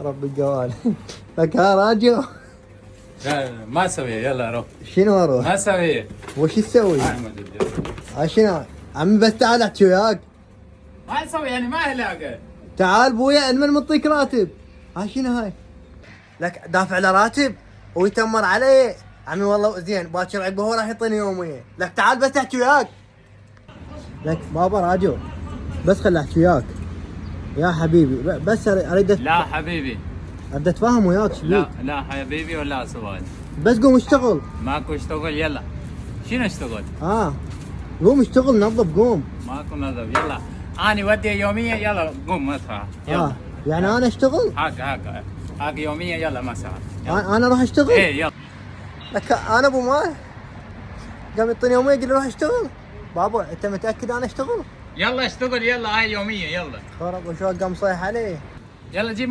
رب الجوال. لك ها راجع. لا ما اسويها، يلا روح. شنو اروح؟ ما اسويها. وش تسوي؟ احمد الجو. شنو؟ عمي بس تعال احكي وياك. ما اسوي يعني ما علاقه. تعال بويا من منطيك راتب. شنو هاي؟ لك دافع له راتب ويتمر علي. عمي والله زين باكر عقبه هو راح يعطيني يوميه. لك تعال بس احكي وياك. لك بابا راجو بس خل احكي وياك يا حبيبي. بس اريد لا حبيبي. اريد اتفاهم وياك شبيك. لا حبيبي ولا سؤال. بس قوم اشتغل. ماكو اشتغل يلا. شنو اشتغل؟ قوم اشتغل نظف قوم. ماكو نظف يلا. اني ودي يوميه يلا قوم مسرح يلا. يعني انا اشتغل؟ هاك يوميه يلا مسرح. انا اروح اشتغل؟ ايه يلا. لك انا ابو مال قام يعطيني يوميه يقول لي روح اشتغل. بابا انت متاكد انا اشتغل؟ يلا اشتغل يلا، هاي يوميه يلا. خرب وشو قام صايح عليه. يلا جيب